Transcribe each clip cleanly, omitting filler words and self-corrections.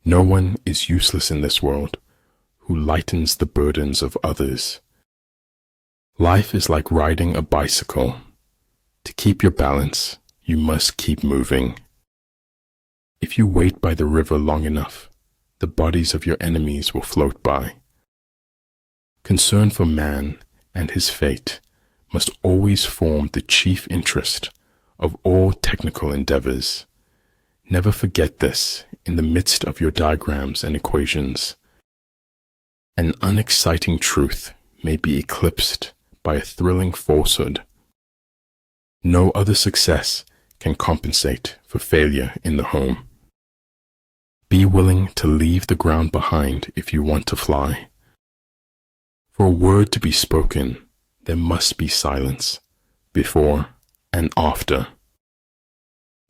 No one is useless in this world who lightens the burdens of others. Life is like riding a bicycle. To keep your balance, you must keep moving. If you wait by the river long enough, the bodies of your enemies will float by. Concern for man and his fate must always form the chief interest of all technical endeavors. Never forget this in the midst of your diagrams and equations. An unexciting truth may be eclipsed by a thrilling falsehood. No other success can compensate for failure in the home. Be willing to leave the ground behind if you want to fly. For a word to be spoken, there must be silence, before and after.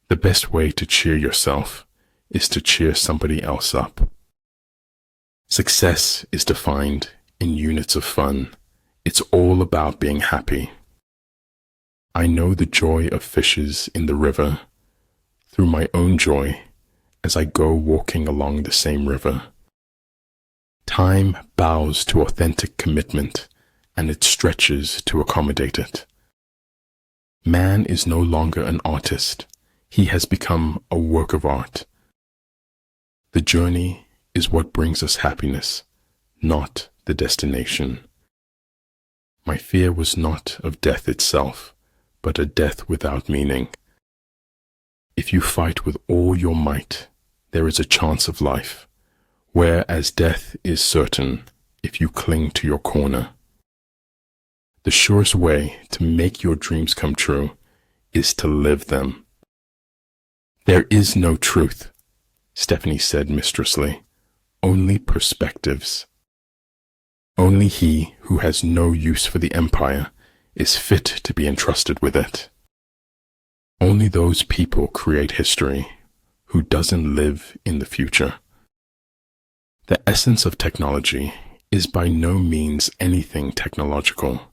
The best way to cheer yourself is to cheer somebody else up. Success is defined in units of fun. It's all about being happy. I know the joy of fishes in the river through my own joy as I go walking along the same river. Time bows to authentic commitment, and it stretches to accommodate it. Man is no longer an artist. He has become a work of art. The journey is what brings us happiness, not the destination. My fear was not of death itself, but a death without meaning. If you fight with all your might, there is a chance of life, whereas death is certain if you cling to your corner. The surest way to make your dreams come true is to live them. There is no truth, Stephanie said mistressly, only perspectives. Only he who has no use for the empire is fit to be entrusted with it. Only those people create history who doesn't live in the future. The essence of technology is by no means anything technological.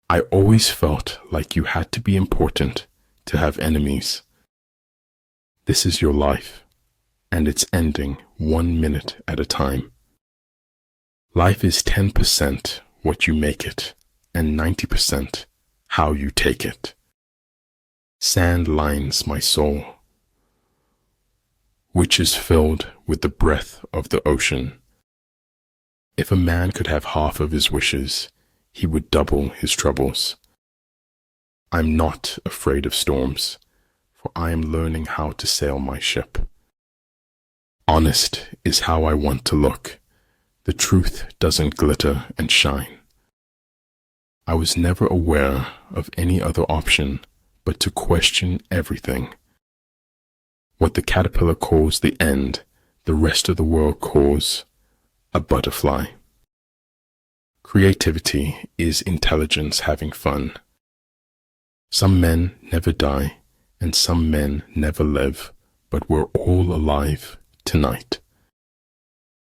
I always felt like you had to be important to have enemies. This is your life, and it's ending 1 minute at a time. Life is 10% what you make it, and 90% how you take it. Sand lines my soul, which is filled with the breath of the ocean. If a man could have half of his wishes, he would double his troubles. I'm not afraid of storms, for I am learning how to sail my ship. Honest is how I want to look. The truth doesn't glitter and shine. I was never aware of any other option but to question everything. What the caterpillar calls the end, the rest of the world calls a butterfly. Creativity is intelligence having fun. Some men never die, and some men never live, but we're all alive tonight.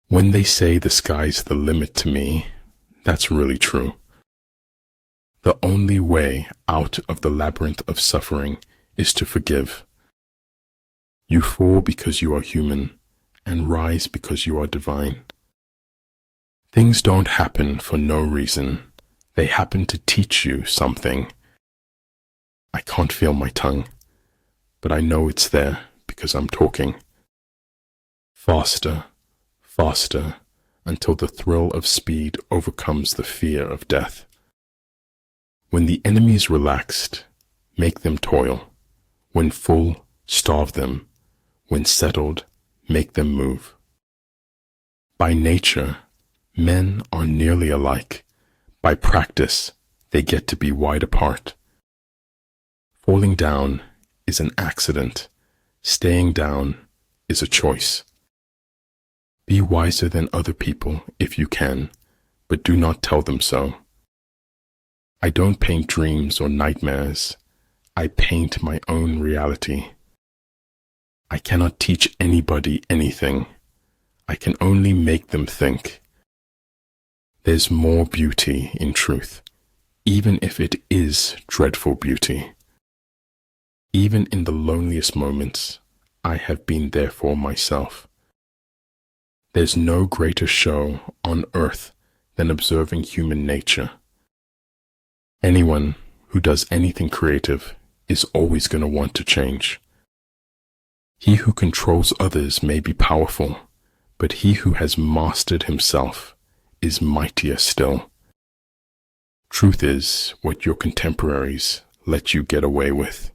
When they say the sky's the limit to me, that's really true. The only way out of the labyrinth of suffering is to forgive. You fall because you are human, and rise because you are divine. Things don't happen for no reason. They happen to teach you something. I can't feel my tongue, but I know it's there because I'm talking. Faster, faster, until the thrill of speed overcomes the fear of death. When the enemy is relaxed, make them toil. When full, starve them. When settled, make them move. By nature, men are nearly alike. By practice, they get to be wide apart. Falling down is an accident. Staying down is a choice. Be wiser than other people if you can, but do not tell them so. I don't paint dreams or nightmares. I paint my own reality. I cannot teach anybody anything. I can only make them think. There's more beauty in truth, even if it is dreadful beauty. Even in the loneliest moments, I have been there for myself. There's no greater show on earth than observing human nature. Anyone who does anything creative is always going to want to change. He who controls others may be powerful, but he who has mastered himself is mightier still. Truth is what your contemporaries let you get away with.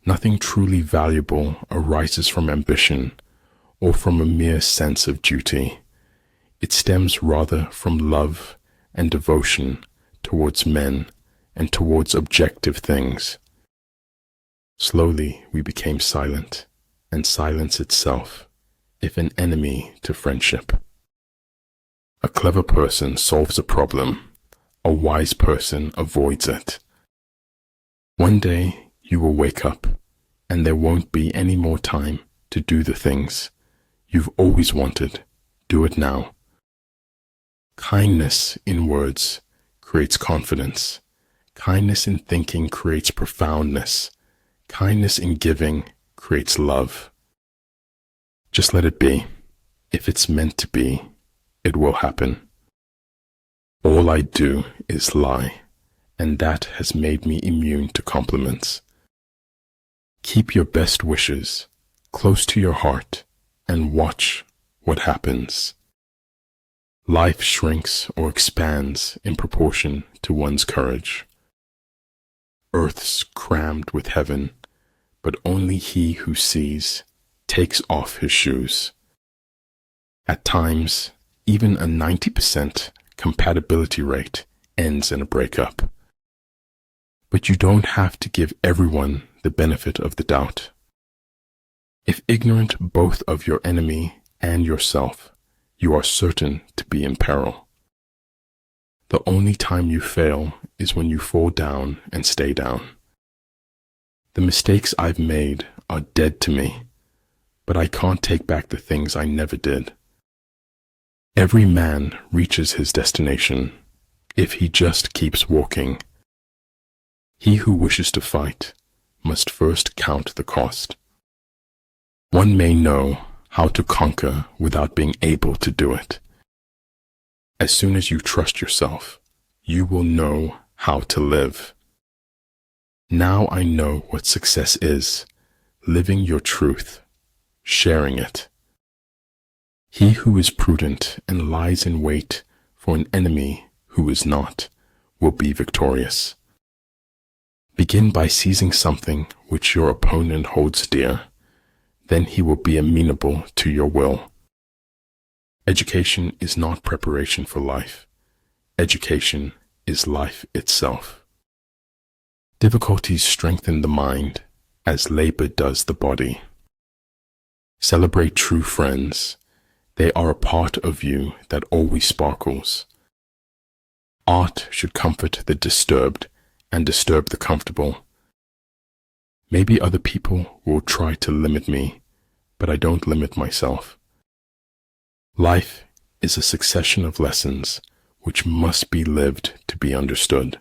Nothing truly valuable arises from ambition or from a mere sense of duty. It stems rather from love and devotion towards men and towards objective things. Slowly we became silent, and silence itself, if an enemy to friendship. A clever person solves a problem. A wise person avoids it. One day you will wake up, and there won't be any more time to do the things you've always wanted. Do it now. Kindness in words creates confidence. Kindness in thinking creates profoundness. Kindness in giving creates love. Just let it be. If it's meant to be, it will happen. All I do is lie, and that has made me immune to compliments. Keep your best wishes close to your heart and watch what happens. Life shrinks or expands in proportion to one's courage. Earth's crammed with heaven, but only he who sees takes off his shoes. At times, even a 90% compatibility rate ends in a breakup. But you don't have to give everyone the benefit of the doubt. If ignorant both of your enemy and yourself, you are certain to be in peril. The only time you fail is when you fall down and stay down. The mistakes I've made are dead to me, but I can't take back the things I never did. Every man reaches his destination if he just keeps walking. He who wishes to fight must first count the cost. One may know how to conquer without being able to do it. As soon as you trust yourself, you will know how to live. Now I know what success is: living your truth, sharing it. He who is prudent and lies in wait for an enemy who is not will be victorious. Begin by seizing something which your opponent holds dear. Then he will be amenable to your will. Education is not preparation for life. Education is life itself. Difficulties strengthen the mind as labor does the body. Celebrate true friends. They are a part of you that always sparkles. Art should comfort the disturbed and disturb the comfortable. Maybe other people will try to limit me, but I don't limit myself. Life is a succession of lessons which must be lived to be understood.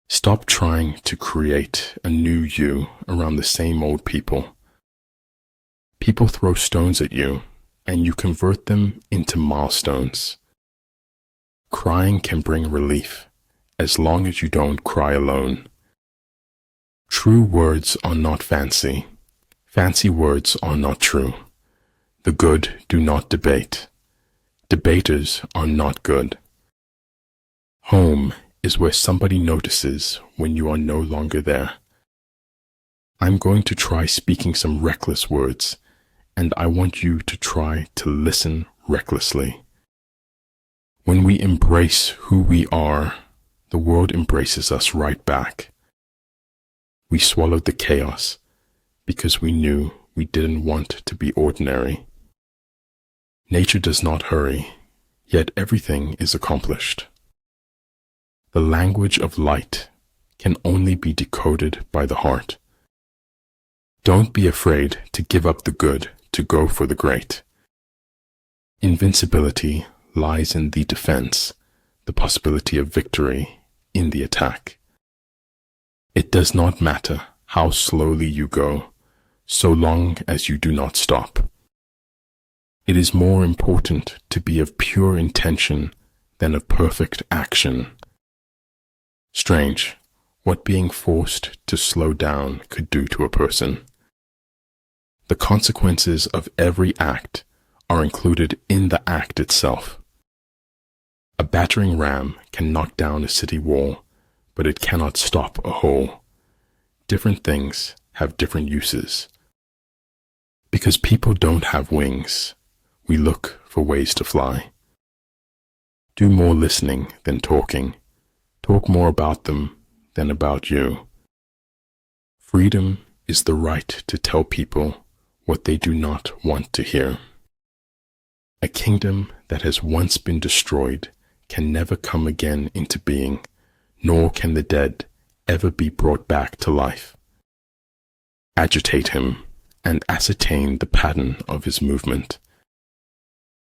Stop trying to create a new you around the same old people. People throw stones at you, and you convert them into milestones. Crying can bring relief, as long as you don't cry alone. True words are not fancy. Fancy words are not true. The good do not debate. Debaters are not good. Home is where somebody notices when you are no longer there. I'm going to try speaking some reckless words, and I want you to try to listen recklessly. When we embrace who we are, the world embraces us right back. We swallowed the chaos because we knew we didn't want to be ordinary. Nature does not hurry, yet everything is accomplished. The language of light can only be decoded by the heart. Don't be afraid to give up the good to go for the great. Invincibility lies in the defense, the possibility of victory in the attack. It does not matter how slowly you go, so long as you do not stop. It is more important to be of pure intention than of perfect action. Strange, what being forced to slow down could do to a person. The consequences of every act are included in the act itself. A battering ram can knock down a city wall, but it cannot stop a hole. Different things have different uses. Because people don't have wings, we look for ways to fly. Do more listening than talking. Talk more about them than about you. Freedom is the right to tell people what they do not want to hear. A kingdom that has once been destroyed can never come again into being, nor can the dead ever be brought back to life. Agitate him and ascertain the pattern of his movement.